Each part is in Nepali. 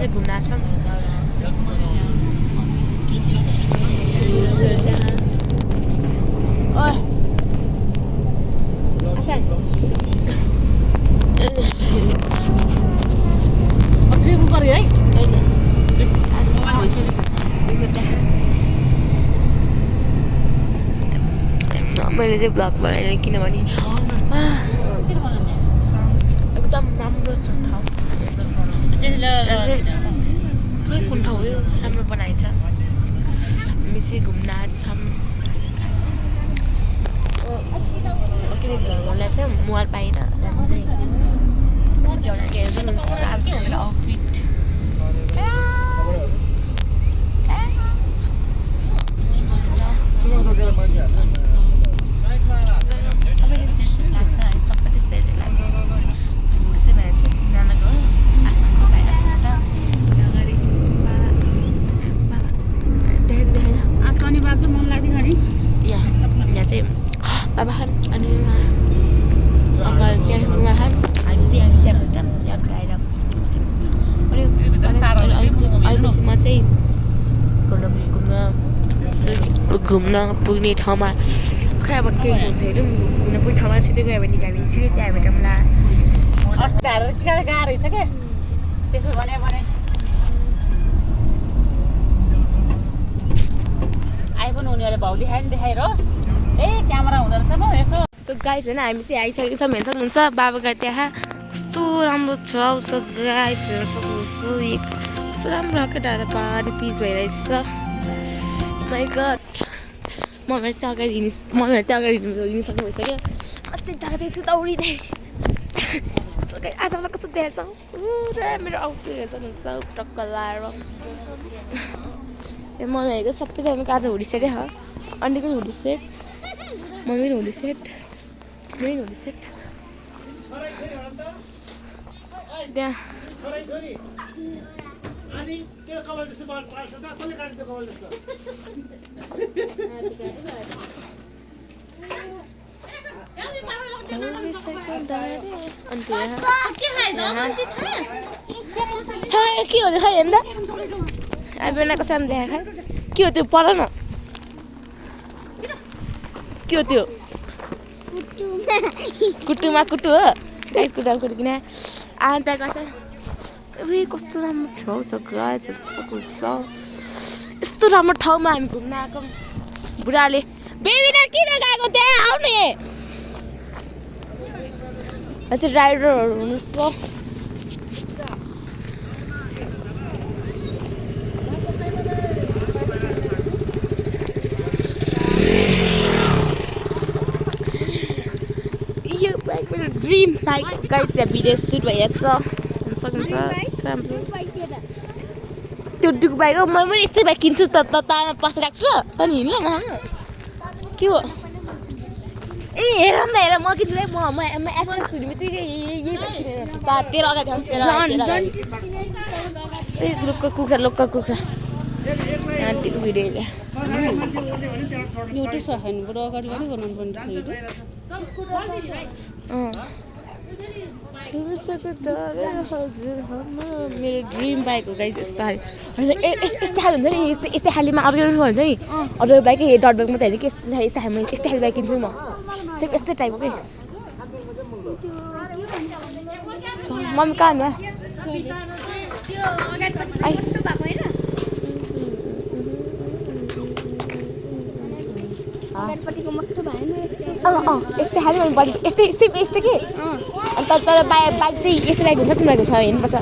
चाहिँ घुम्न आएको छौँ मैले चाहिँ ब्लग बनाएँ किनभने एकदम राम्रो छ ठाउँ खै कुन ठाउँ हो यो राम्रो बनाएछ हामी चाहिँ घुम्न आएछौँ किन भ्लगरलाई चाहिँ मोबाइल पाइनँ एउटा के हेर्छ मेरो आउटफिट सबैले शीर्षक लाग्छ है सबैले सेयरले लाग्छ त्यसै भएर चाहिँ नानाको आफ्नो बाहिर सुन्छ अगाडि देखाइ शनिबार चाहिँ मन लाग्दैन नि यहाँ चाहिँ बाबा खान अनि अङ्कल चाहिँ उहाँ खान हामी चाहिँ यहाँ त्यहाँबाट यहाँ आएर अहिलेपछि म चाहिँ घुम्न पुग्ने ठाउँमा खै अब केही हुन्छ हेरौँ घुम्न पुग्ने ठाउँमा सिधै गयो भने हामी सिधै त्यहाँ भेटौँला अस्ताहरू गाह्रो रहेछ क्या त्यसो भने आइ पनि उनीहरूले भाउ देखाएर ए क्यामेरा हुँदो रहेछ म यसो सो गाइज होइन हामी चाहिँ आइसकेको छौँ हेर्न सक्नुहुन्छ बाबाको त्यहाँ कस्तो राम्रो छ उसो गाइज हेर्न सक्नुहुन्छ कस्तो राम्रो केटाहरू पाहाड पिच भइरहेछ माइ गड मम्मीहरू चाहिँ अगाडि हिँडिसक्नु भइसक्यो अझै तागतै छु दौडिँदै आज मलाई कस्तो देखाएको छ मेरो आउटफिट हेर्नुहुन्छ टक्क लाएर मम्मीहरूको सबैजनाको आज हुडी सेट अन्डीको हुडी सेट मम्मीको हुडी सेट मेरो हुडी सेट त्यहाँ अनि त्यो कपाल जस्तो बाल पाल्छ त कसले काट्छ त्यो कपाल जस्तो के हो त्यो खै हेर्नु त बेनाको सानो देखा खै के हो त्यो पर न के हो त्यो कुट्टुमा कुट्टु हो गाइस कुट्टा कुट्टु किन अन्त गएछ कस्तो राम्रो ठाउँ छ गाइस यस्तो राम्रो ठाउँमा हामी घुम्न आएको बुढाले बेबीना किन गएको त्यहाँ आउनु अझै ड्राइभरहरू हुनुहुन्छ यो बाइक मेरो ड्रिम बाइक गाइस त्यहाँ भिडियो सुट भइरहेछ सक्नुहुन्छ राम्रो त्यो डुक बाइक हो म पनि यस्तै बाइक किन्छु त तारमा पैसा राख्छु ल तनी हिँड्नु म के हो ए हेर न हेर म किन्छु म एक्सप्रेस हुने बित्तिकै यही बाइक किनेर तेरो अगाडि आउँछ तेरो लोकल कुखुरा आन्टीको भिडियो ल्या युट्युब छ खानुबाट अगाडि बनाउनु पर्ने मेरो ड्रिम बाइक हो गाइस यस्तो खाले यस्तो खाले हुन्छ नि यस्तै खालीमा अर्को हुन्छ नि अरू बाइकै डट बाइक मात्रै होइन कि यस्तो खाले बाइक किन्छु म सेम यस्तै टाइपको के मम्मी कहाँ न यस्तै खाले बडी यस्तै के अन्त तर बाइक चाहिँ यस्तै बाइक हुन्छ कुन बाइक हुन्छ हेर्नुपर्छ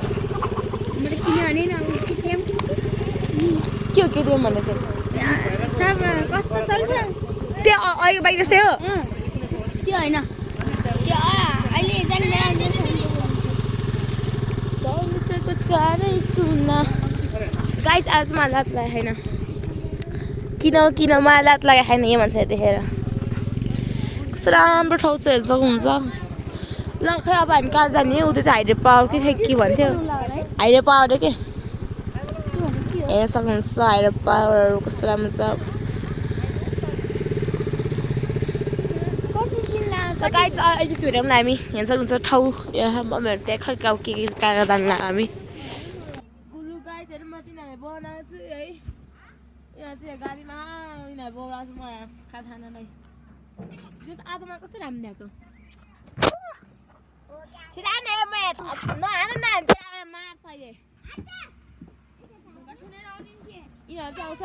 के हो केटिएम भन्दा चाहिँ त्यो अहिले बाइक जस्तै हो त्यो होइन त्यो अहिले चौबिसको चारै चुना गाइस आज मलाई लात लागेको छैन किन मलाई लात लागेको छैन यो मान्छे देखेर कस्तो राम्रो ठाउँ छ हेर्न सक्नुहुन्छ ल खै अब हामी कहाँ जाने हो त्यो चाहिँ हाइड्रे पावर कि खै के भन्थ्यो हाइड्रे पावर के हेर्न सक्नुहुन्छ हाइड्रे पावरहरू कस्तो राम्रो छ गाइस अहिलेपछि भेटौँ न हामी हेर्न सक्नुहुन्छ ठाउँ यहाँ मम्मीहरू त्यहाँ खै के कहाँ जान्ला हामी गाइजहरू म तिनीहरूलाई बनाउँछु है यिनीहरू चाहिँ गाडीमा यिनीहरू बोलाउँछु म यहाँ खानालाई जस आज मलाई कस्तो राम्रो ल्याएको छिरा नै नहान न मार्छ अहिले यिनीहरू चाहिँ आउँछ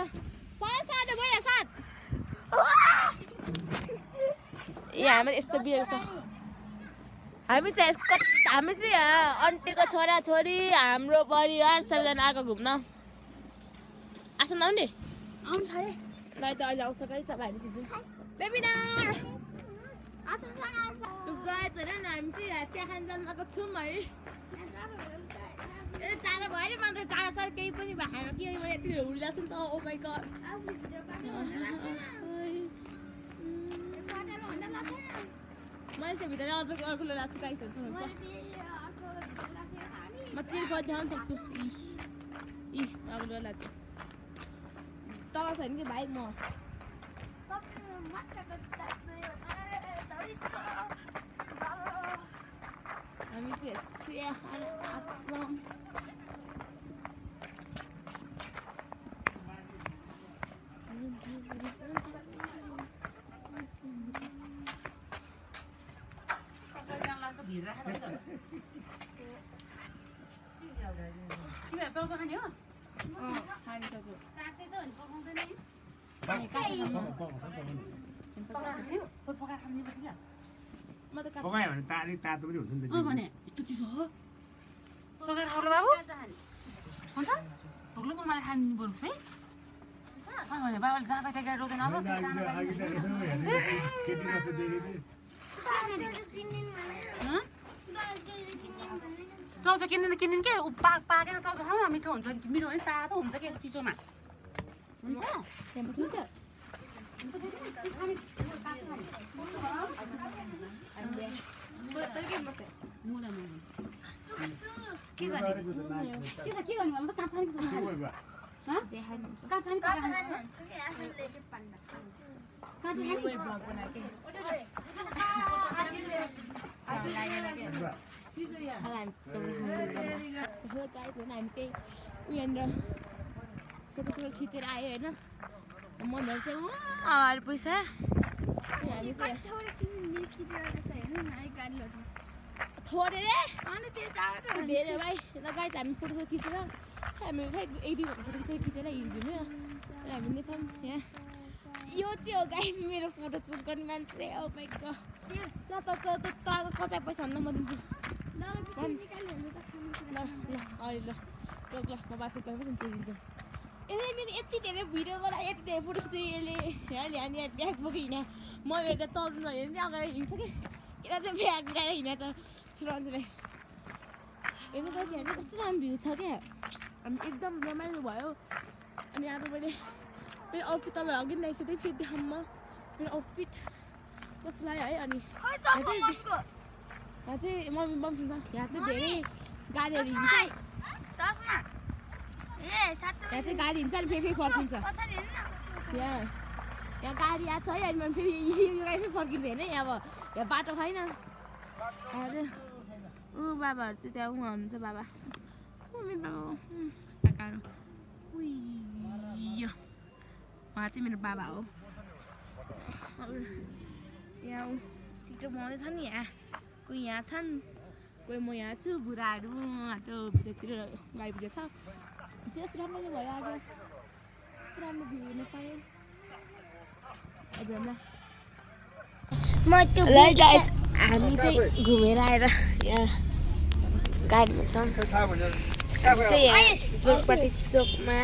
साथ गइरहेको साथ ए हामी यस्तो बिहेको छ हामी चाहिँ आन्टीको छोरा छोरी हाम्रो परिवार सबैजना आएको घुम्न आसन आउने आउनु थाले ल त अहिले आउँछ गाई त हामी चाहिँ बेबिना गाइज हेर न हामी चाहिँ चिया खान जानु आएको छौँ है ए चारो भयो अरे मलाई चारो सारो केही पनि भएन कि मैले यति हुर्लाछु नि त ओ माई गड मैले चाहिँ भित्र अझ अर्कोले लाग्छु गाइसहरू हुन्छ म चिरफल देखाउन सक्छु इ अर्कोले लाग्छु तल छैन कि भाइ म हामी चाहिँ चिया खान आउँछौँ पकायो भने तातो पनि हुन्छ नि त भने यस्तो चिसो हो पकाएर खानु बाबु हुन्छ भोग्लो मलाई खानु पर्छ है भने बाबाले जाँदा त्यहाँ रोक्दैन अब चाउचाउ किन्दिन के पाकेर चाउचाउ खाऊ न मिठो हुन्छ मिठो भने तातो हुन्छ के चिसोमा हुन्छ हुन्छ के गर्नु काँच हामी चाहिँ उयोनिर फोटोसोटो खिचेर आयो होइन मनहरू चाहिँ अगाडि पैसा हामी चाहिँ थोरै धेरै भाइ लगाइ हामी फोटोसोटो खिचेर हामी खै एक दुई घन्टा फोटोसोटो खिचेर हिँड्दिनु र हामी नै छौँ यहाँ यो चाहिँ हो गाई मेरो फोटोसुट गर्ने मान्छे ओ माइ गड ल त कचाइ पैसा भन्दा म दिन्छु ल अहिले ल रोक ल म बाटो पैसा दिन्छु यसले मेरो यति धेरै भिडियो गरेर यति धेरै फोटो खिच्यो यसले यहाँ ब्याग बोकेर हिँड्यो म हेर्दा तर्नु नहेर्नु नि अगाडि हिँड्छ कि यसलाई चाहिँ ब्याग ल्याएर हिँडेको छ छोरा मान्छेले हेर्नु गएपछि यहाँ चाहिँ कस्तो राम्रो भ्यू छ क्या हामी एकदम रमाइलो भयो अनि आज मैले मेरो आउटफिट तपाईँहरू अघि नै आइसक्यो फेरि देखाउँ म मेरो आउटफिट कस्तो लाग्यो है अनि यहाँ चाहिँ मम्मी बम सुन्छ यहाँ चाहिँ धेरै गाडीहरू हिँड्छ यहाँ चाहिँ गाडी हिँड्छ अनि फेरि फर्किन्छ यहाँ गाडी आएको छ है अनि फेरि यो गाडी फेरि फर्किन्छ होइन अब यहाँ बाटो छैन यहाँ चाहिँ ऊ बाबाहरू चाहिँ त्यहाँ उहाँ हुनुहुन्छ बाबा मेरो बाबा काकाहरू उयो उहाँ चाहिँ मेरो बाबा हो यहाँ टिकटक बनाउँदैछ नि यहाँ कोही यहाँ छन् कोही म यहाँ छु बुढाहरू त्यो भित्रतिर गाडी पुगेको छ त्यस राम्ररी भयो आज कस्तो राम्रो भ्यू हेर्न पाएँ हामी चाहिँ घुमेर आएर यहाँ गाडीमा छौँ हामी चाहिँ यहाँ जोगपाटी चोकमा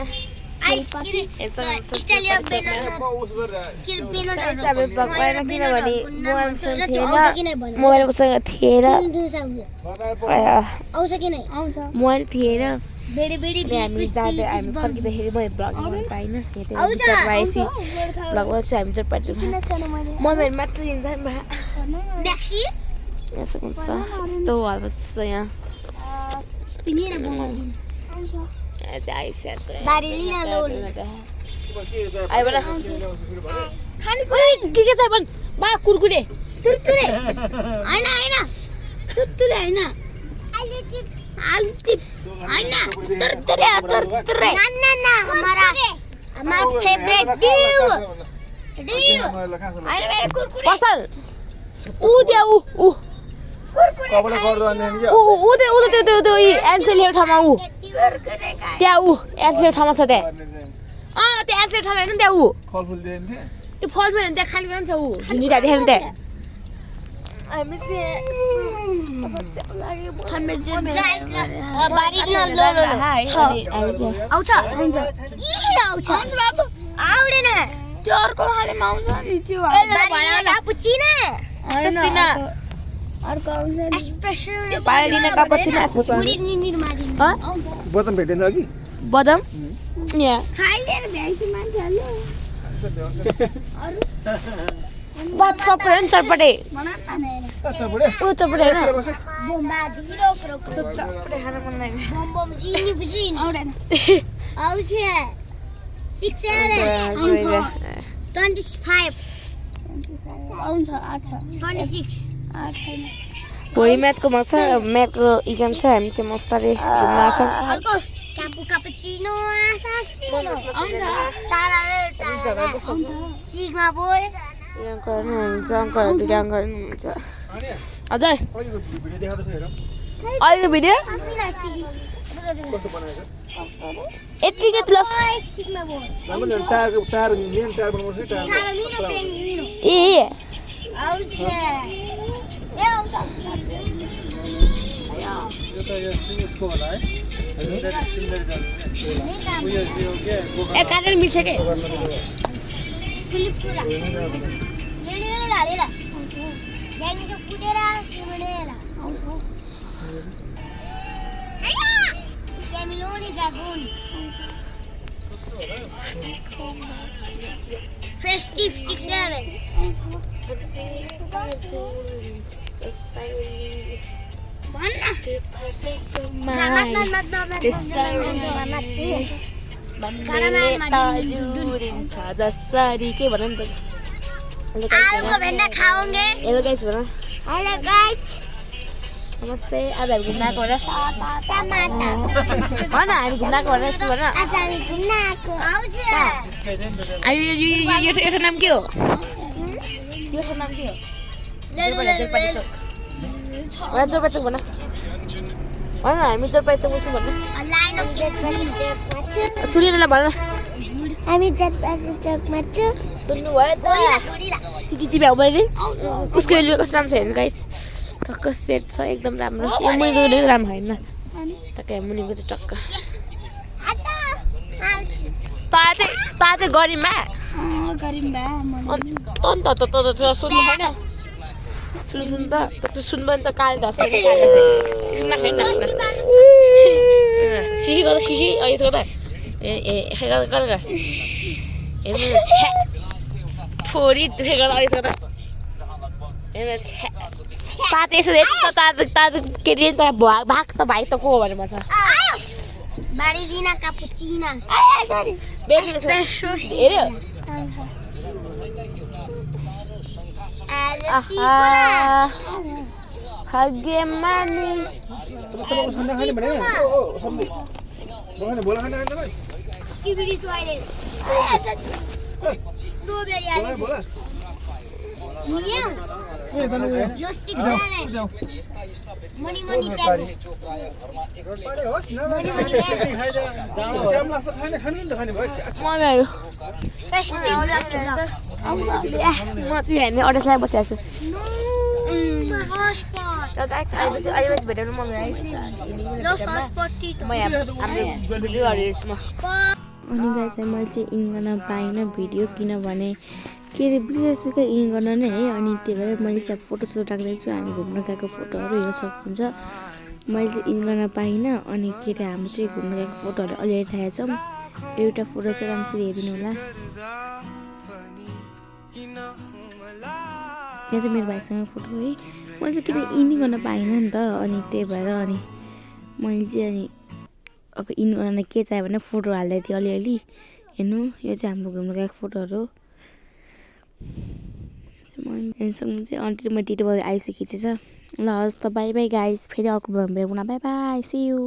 किनभने मोबाइल मसँग थिएन मोबाइल थिएन हामी जाँदै हामी फर्किँदाखेरि मैले भ्लग गर्नु पाइनँ आएपछि भ्लग गर्छु हामी जोगपाटीमा मम्मीहरू मात्र हिँड्छ यस्तो हाल्छ यहाँ के छ भन् बा कुरकुरे तुरतुरे होइन तुरतुरे होइन अहिले चिप्स आलती हैन तर ना हमारा फेवरेट ड्यू अहिले मेरो कुरकुरे पसल ऊ त्यहाँ ऊ कपडा गर्दो अनि नि ऊ त्यो एन्सेल एउटा ठाउँमा ऊ त्यहाँ ऊ एन्सेल एउटा ठाउँमा छ त्यहाँ त्यो एन्सेल ठाउँमा हेर्नु त्यहाँ ऊ फलफुल दिन्थे त्यो फल पनि त्यहाँ खाली पनि छ ऊ झुन्डिटा देखाउनु त्यहाँ हामी आउँछ बाबु आउँदैन त्यो अर्को खालेमा आउँछ नि त्यो कापुचिनो अर्को आउँछ स्पेशल बारिदिन कापुचिनो पुरी निनिर मारिन बदम भेटिन्छ कि बदाम यहाँ खाइदिएर भ्याइसी मान्छेहरुले चटपटे अच्छा बुढे ऊ चटपटे होइन बोम्बा धिरो चटपटे खान मन लाग्यो बम जिनी बुझिन आउँदैन आउँछ 6 25 आउँछ 26 भोलि म्याथको छ म्याथको इक्जाम छ हामी चाहिँ मस्ताले घुम्न आउँछौँ अर्को कापुचिनो आउँछ सिग्मा बोल अङ्कल हुनुहुन्छ अङ्कल दुईटा अङ्कल हुनुहुन्छ हजुर भिडियो देखाउँदै छ हेरौँ अहिलेको भिडियो कस्तो बनाएको यतिकै प्लस सिग्मा बोल राम्रो टायर मेन टायर बनाउनु छ टायर सालमिनो पेंगिनो ए आउँछ ए आउँछ यो त यो सिङ्गसको होला है सिङ्गल जान्छ उयो के ए काटेर मिसेकै फुलिफुला लेलेला लेला जानी जो कुदेरा तिमनेला आउँछ क्यामिलोनी गागुन फेस्टिभ 67 जसरी के भन नि त आलुको भेन्डा खाओगे हेलो गाइस भन हेलो गाइस नमस्ते आज हामी घुम्न आएको टमाटर भन हामी घुम्न आएको भनेर यस्तो भन आज हामी घुम्न आएको आउँछ हामी यो नाम के हो यो नाम के हो जोरपाटी चोक भन भन हामी जोरपाटी चोक बस्छौँ भन लाइन अफ जोरपाटी सुनिएन भन हामी जोरपाटी चोकमा छु सुन्नु भयो त दिदी भ्याउ मैले उसको एलियो कस्तो राम्रो छ हेर्नु गाइस टक्क सेट छ एकदम राम्रो यो मुनिको राम्रो होइन टक्क मुनिको चाहिँ टक्क त चाहिँ गरिमा अन्त त सुन्नु होइन सुन्नु त सुन्नु पनि त काले धस सिसी गर्दा सिसी यसो गर्दा ए गर्दा हेर्नु छोरी दुखे गर्दा यसो गर्दा हेर्नु तात यसो तात के अरे तर भाग त भाइ त को हो भनेर भन्छ बारीदिना कापुचिना हेऱ्यो भाग्यमानी खाना खाने भने बोला खाना खाने भाइ स्ट्रबेरी टॉयलेट स्ट्रॉबेरी आले बोला मुनिया ए जानु जो 67 मनी मनी ट्याग पारे होस् न मनी मनी ट्याग टाइम लाग्छ खाने नि त खाने भयो मम्मीहरू फेस्टिभ लाग्छ म चाहिँ हेर्ने अड्रेसलाई बसिरहेको छु नो हॉटस्पॉट र गाइस आइबस भेटाउनु मन लागिरहेको लो हॉटस्पॉट टिटो म यहाँ हाम्रो भिडियो हेर्छु म अनि गाइस मैले चाहिँ इन गर्न पाइनँ भिडियो किनभने के अरे बिजुसुकै इन गर्न नै है अनि त्यही भएर मैले चाहिँ फोटोसोट राखिदिएको छु हामी घुम्न गएको फोटोहरू हेर्न सक्नुहुन्छ मैले चाहिँ इन गर्न पाइनँ अनि के अरे हाम्रो चाहिँ घुम्न गएको फोटोहरू अलिअलि राखेको छौँ एउटा फोटो चाहिँ राम्ररी हेरिदिनु होला यहाँ चाहिँ मेरो भाइसँग फोटो है मैले चाहिँ किन इन गर्न पाइनँ नि त अनि त्यही भएर अनि मैले चाहिँ अनि अब इन गर्न के चाहियो भने फोटो हाल्दै थिएँ अलिअलि हेर्नु यो चाहिँ हाम्रो घुम्न गएको फोटोहरू सक्नु चाहिँ अन्टी म टिटो आइसकेको छ ल हस् त बाई बाई गाइस फेरि अर्को भ्लगमा भेटौँ न बाई बाई सी यू